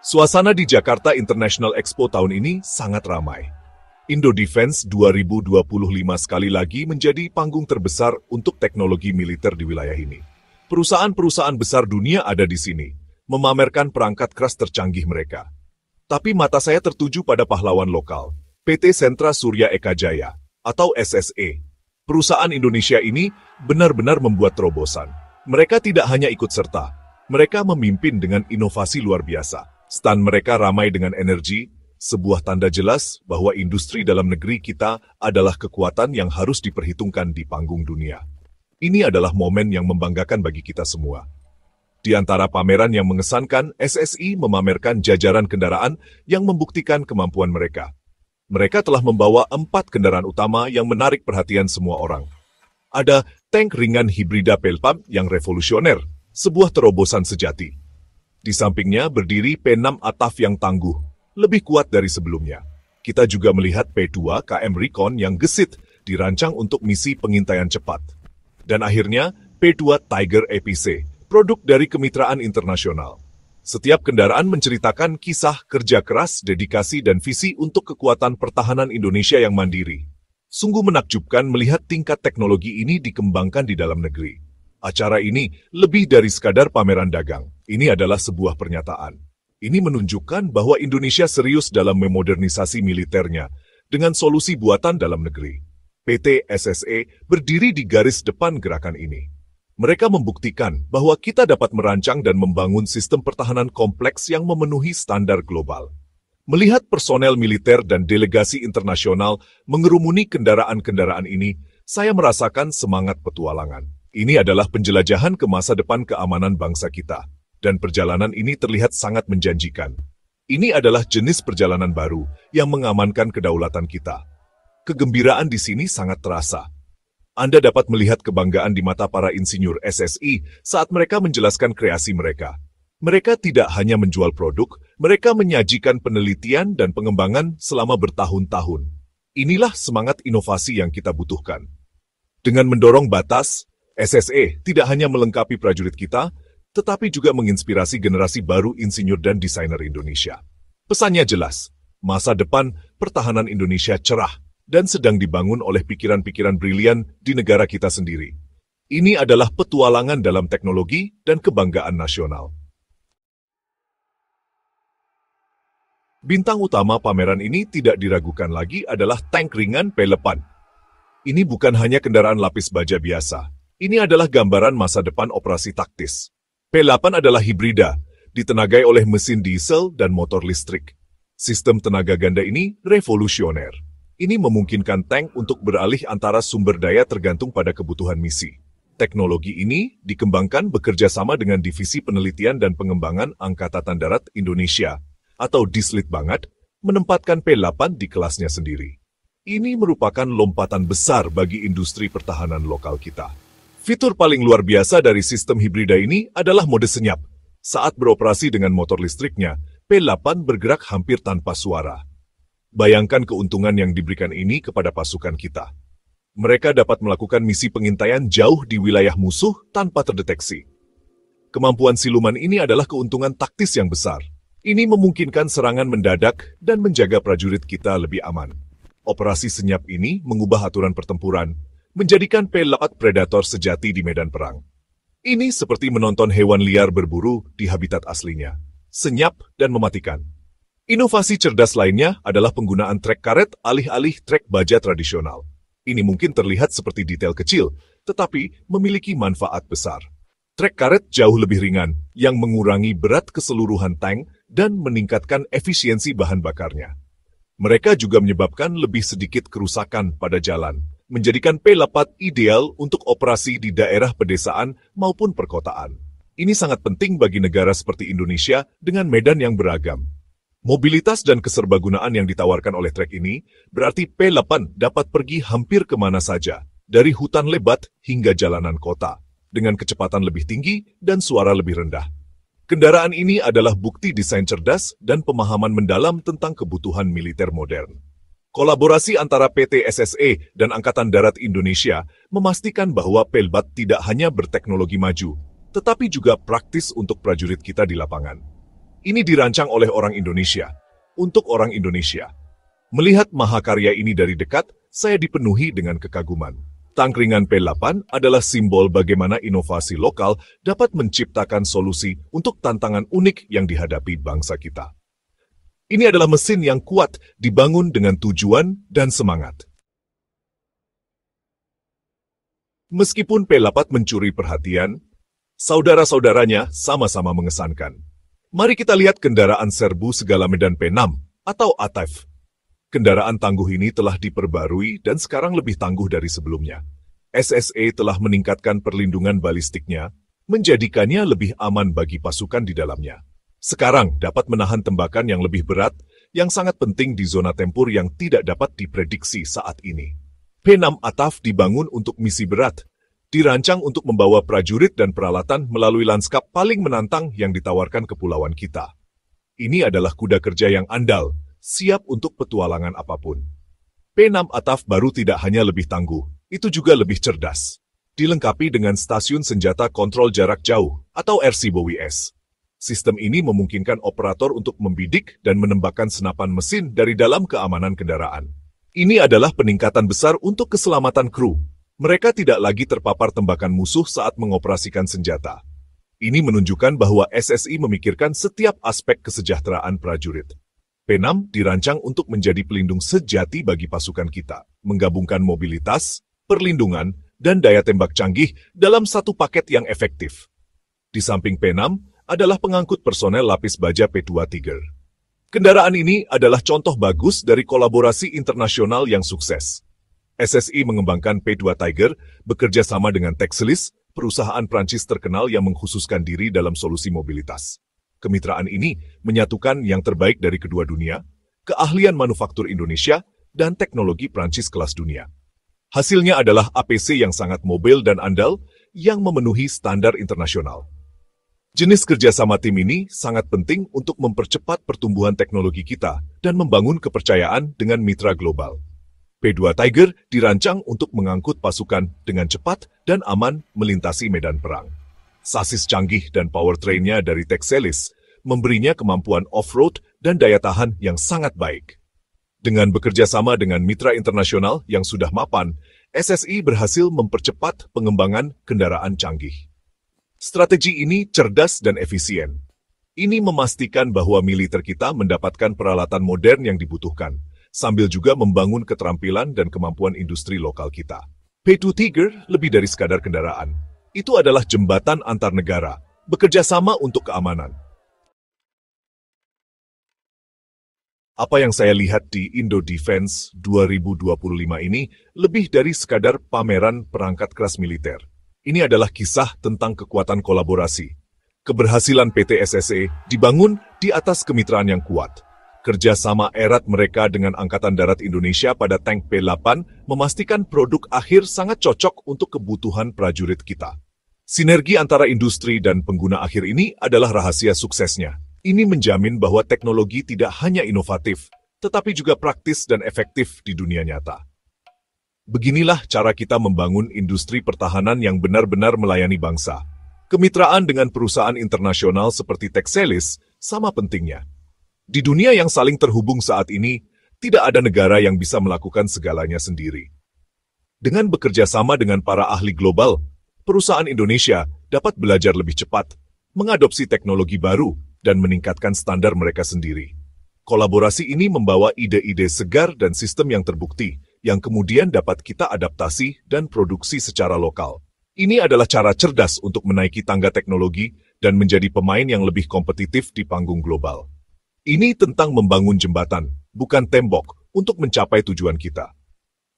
Suasana di Jakarta International Expo tahun ini sangat ramai. Indo Defense 2025 sekali lagi menjadi panggung terbesar untuk teknologi militer di wilayah ini. Perusahaan-perusahaan besar dunia ada di sini, memamerkan perangkat keras tercanggih mereka. Tapi mata saya tertuju pada pahlawan lokal, PT Sentra Surya Eka Jaya, atau SSE. Perusahaan Indonesia ini benar-benar membuat terobosan. Mereka tidak hanya ikut serta, mereka memimpin dengan inovasi luar biasa. Stand mereka ramai dengan energi, sebuah tanda jelas bahwa industri dalam negeri kita adalah kekuatan yang harus diperhitungkan di panggung dunia. Ini adalah momen yang membanggakan bagi kita semua. Di antara pameran yang mengesankan, SSI memamerkan jajaran kendaraan yang membuktikan kemampuan mereka. Mereka telah membawa 4 kendaraan utama yang menarik perhatian semua orang. Ada tank ringan hibrida Pelpam yang revolusioner, sebuah terobosan sejati. Di sampingnya berdiri P6 Ataf yang tangguh, lebih kuat dari sebelumnya. Kita juga melihat P2 KM Recon yang gesit, dirancang untuk misi pengintaian cepat. Dan akhirnya P2 Tiger EPC, produk dari kemitraan internasional. Setiap kendaraan menceritakan kisah kerja keras, dedikasi, dan visi untuk kekuatan pertahanan Indonesia yang mandiri. Sungguh menakjubkan melihat tingkat teknologi ini dikembangkan di dalam negeri. Acara ini lebih dari sekadar pameran dagang. Ini adalah sebuah pernyataan. Ini menunjukkan bahwa Indonesia serius dalam memodernisasi militernya dengan solusi buatan dalam negeri. PT SSE berdiri di garis depan gerakan ini. Mereka membuktikan bahwa kita dapat merancang dan membangun sistem pertahanan kompleks yang memenuhi standar global. Melihat personel militer dan delegasi internasional mengerumuni kendaraan-kendaraan ini, saya merasakan semangat petualangan. Ini adalah penjelajahan ke masa depan keamanan bangsa kita, dan perjalanan ini terlihat sangat menjanjikan. Ini adalah jenis perjalanan baru yang mengamankan kedaulatan kita. Kegembiraan di sini sangat terasa. Anda dapat melihat kebanggaan di mata para insinyur SSI saat mereka menjelaskan kreasi mereka. Mereka tidak hanya menjual produk, mereka menyajikan penelitian dan pengembangan selama bertahun-tahun. Inilah semangat inovasi yang kita butuhkan. Dengan mendorong batas, SSE tidak hanya melengkapi prajurit kita, tetapi juga menginspirasi generasi baru insinyur dan desainer Indonesia. Pesannya jelas, masa depan pertahanan Indonesia cerah dan sedang dibangun oleh pikiran-pikiran brilian di negara kita sendiri. Ini adalah petualangan dalam teknologi dan kebanggaan nasional. Bintang utama pameran ini tidak diragukan lagi adalah tank ringan P8. Ini bukan hanya kendaraan lapis baja biasa. Ini adalah gambaran masa depan operasi taktis. P8 adalah hibrida, ditenagai oleh mesin diesel dan motor listrik. Sistem tenaga ganda ini revolusioner. Ini memungkinkan tank untuk beralih antara sumber daya tergantung pada kebutuhan misi. Teknologi ini dikembangkan bekerja sama dengan Divisi Penelitian dan Pengembangan Angkatan Darat Indonesia, atau Dislitbangat, menempatkan P8 di kelasnya sendiri. Ini merupakan lompatan besar bagi industri pertahanan lokal kita. Fitur paling luar biasa dari sistem hibrida ini adalah mode senyap. Saat beroperasi dengan motor listriknya, P8 bergerak hampir tanpa suara. Bayangkan keuntungan yang diberikan ini kepada pasukan kita. Mereka dapat melakukan misi pengintaian jauh di wilayah musuh tanpa terdeteksi. Kemampuan siluman ini adalah keuntungan taktis yang besar. Ini memungkinkan serangan mendadak dan menjaga prajurit kita lebih aman. Operasi senyap ini mengubah aturan pertempuran, menjadikan P8 predator sejati di medan perang. Ini seperti menonton hewan liar berburu di habitat aslinya, senyap dan mematikan. Inovasi cerdas lainnya adalah penggunaan trek karet alih-alih trek baja tradisional. Ini mungkin terlihat seperti detail kecil, tetapi memiliki manfaat besar. Trek karet jauh lebih ringan, yang mengurangi berat keseluruhan tank dan meningkatkan efisiensi bahan bakarnya. Mereka juga menyebabkan lebih sedikit kerusakan pada jalan, menjadikan P8 ideal untuk operasi di daerah pedesaan maupun perkotaan. Ini sangat penting bagi negara seperti Indonesia dengan medan yang beragam. Mobilitas dan keserbagunaan yang ditawarkan oleh trek ini berarti P8 dapat pergi hampir kemana saja, dari hutan lebat hingga jalanan kota, dengan kecepatan lebih tinggi dan suara lebih rendah. Kendaraan ini adalah bukti desain cerdas dan pemahaman mendalam tentang kebutuhan militer modern. Kolaborasi antara PT SSE dan Angkatan Darat Indonesia memastikan bahwa P8 tidak hanya berteknologi maju, tetapi juga praktis untuk prajurit kita di lapangan. Ini dirancang oleh orang Indonesia, untuk orang Indonesia. Melihat mahakarya ini dari dekat, saya dipenuhi dengan kekaguman. Tank ringan P8 adalah simbol bagaimana inovasi lokal dapat menciptakan solusi untuk tantangan unik yang dihadapi bangsa kita. Ini adalah mesin yang kuat, dibangun dengan tujuan dan semangat. Meskipun P8 mencuri perhatian, saudara-saudaranya sama-sama mengesankan. Mari kita lihat kendaraan serbu segala medan P6 atau ATEV. Kendaraan tangguh ini telah diperbarui dan sekarang lebih tangguh dari sebelumnya. SSE telah meningkatkan perlindungan balistiknya, menjadikannya lebih aman bagi pasukan di dalamnya. Sekarang dapat menahan tembakan yang lebih berat, yang sangat penting di zona tempur yang tidak dapat diprediksi saat ini. P6 ATAV dibangun untuk misi berat, dirancang untuk membawa prajurit dan peralatan melalui lanskap paling menantang yang ditawarkan kepulauan kita. Ini adalah kuda kerja yang andal, siap untuk petualangan apapun. P6 ATAV baru tidak hanya lebih tangguh, itu juga lebih cerdas. Dilengkapi dengan stasiun senjata kontrol jarak jauh atau RCBWS. Sistem ini memungkinkan operator untuk membidik dan menembakkan senapan mesin dari dalam keamanan kendaraan. Ini adalah peningkatan besar untuk keselamatan kru. Mereka tidak lagi terpapar tembakan musuh saat mengoperasikan senjata. Ini menunjukkan bahwa SSI memikirkan setiap aspek kesejahteraan prajurit. P6 dirancang untuk menjadi pelindung sejati bagi pasukan kita, menggabungkan mobilitas, perlindungan, dan daya tembak canggih dalam satu paket yang efektif. Di samping P6 adalah pengangkut personel lapis baja P2 Tiger. Kendaraan ini adalah contoh bagus dari kolaborasi internasional yang sukses. SSI mengembangkan P2 Tiger bekerja sama dengan Texelis, perusahaan Prancis terkenal yang mengkhususkan diri dalam solusi mobilitas. Kemitraan ini menyatukan yang terbaik dari kedua dunia, keahlian manufaktur Indonesia, dan teknologi Prancis kelas dunia. Hasilnya adalah APC yang sangat mobil dan andal yang memenuhi standar internasional. Jenis kerjasama tim ini sangat penting untuk mempercepat pertumbuhan teknologi kita dan membangun kepercayaan dengan mitra global. P2 Tiger dirancang untuk mengangkut pasukan dengan cepat dan aman melintasi medan perang. Sasis canggih dan powertrain-nya dari Texelis memberinya kemampuan off-road dan daya tahan yang sangat baik. Dengan bekerja sama dengan mitra internasional yang sudah mapan, SSI berhasil mempercepat pengembangan kendaraan canggih. Strategi ini cerdas dan efisien. Ini memastikan bahwa militer kita mendapatkan peralatan modern yang dibutuhkan, sambil juga membangun keterampilan dan kemampuan industri lokal kita. P2 Tiger lebih dari sekadar kendaraan. Itu adalah jembatan antar negara, bekerja sama untuk keamanan. Apa yang saya lihat di Indo Defense 2025 ini lebih dari sekadar pameran perangkat keras militer. Ini adalah kisah tentang kekuatan kolaborasi. Keberhasilan PT SSE dibangun di atas kemitraan yang kuat. Kerjasama erat mereka dengan Angkatan Darat Indonesia pada tank P8 memastikan produk akhir sangat cocok untuk kebutuhan prajurit kita. Sinergi antara industri dan pengguna akhir ini adalah rahasia suksesnya. Ini menjamin bahwa teknologi tidak hanya inovatif, tetapi juga praktis dan efektif di dunia nyata. Beginilah cara kita membangun industri pertahanan yang benar-benar melayani bangsa. Kemitraan dengan perusahaan internasional seperti Texelis sama pentingnya. Di dunia yang saling terhubung saat ini, tidak ada negara yang bisa melakukan segalanya sendiri. Dengan bekerja sama dengan para ahli global, perusahaan Indonesia dapat belajar lebih cepat, mengadopsi teknologi baru, dan meningkatkan standar mereka sendiri. Kolaborasi ini membawa ide-ide segar dan sistem yang terbukti, yang kemudian dapat kita adaptasi dan produksi secara lokal. Ini adalah cara cerdas untuk menaiki tangga teknologi dan menjadi pemain yang lebih kompetitif di panggung global. Ini tentang membangun jembatan, bukan tembok, untuk mencapai tujuan kita.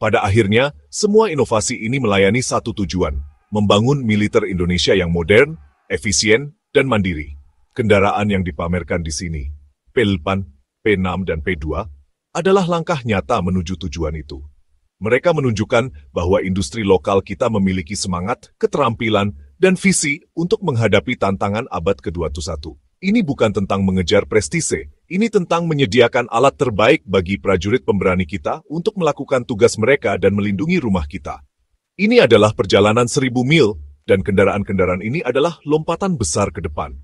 Pada akhirnya, semua inovasi ini melayani satu tujuan, membangun militer Indonesia yang modern, efisien, dan mandiri. Kendaraan yang dipamerkan di sini, P8, P6, dan P2, adalah langkah nyata menuju tujuan itu. Mereka menunjukkan bahwa industri lokal kita memiliki semangat, keterampilan, dan visi untuk menghadapi tantangan abad ke-21. Ini bukan tentang mengejar prestise, ini tentang menyediakan alat terbaik bagi prajurit pemberani kita untuk melakukan tugas mereka dan melindungi rumah kita. Ini adalah perjalanan 1000 mil, dan kendaraan-kendaraan ini adalah lompatan besar ke depan.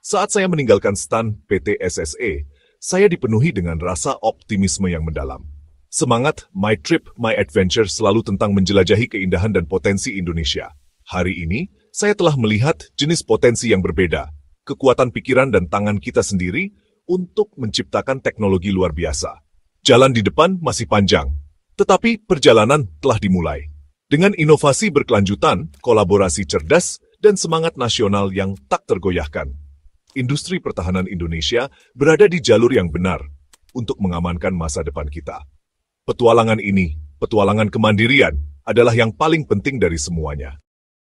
Saat saya meninggalkan stan PT SSE, saya dipenuhi dengan rasa optimisme yang mendalam. Semangat My Trip, My Adventure selalu tentang menjelajahi keindahan dan potensi Indonesia. Hari ini, saya telah melihat jenis potensi yang berbeda, kekuatan pikiran dan tangan kita sendiri untuk menciptakan teknologi luar biasa. Jalan di depan masih panjang, tetapi perjalanan telah dimulai. Dengan inovasi berkelanjutan, kolaborasi cerdas, dan semangat nasional yang tak tergoyahkan, industri pertahanan Indonesia berada di jalur yang benar untuk mengamankan masa depan kita. Petualangan ini, petualangan kemandirian, adalah yang paling penting dari semuanya.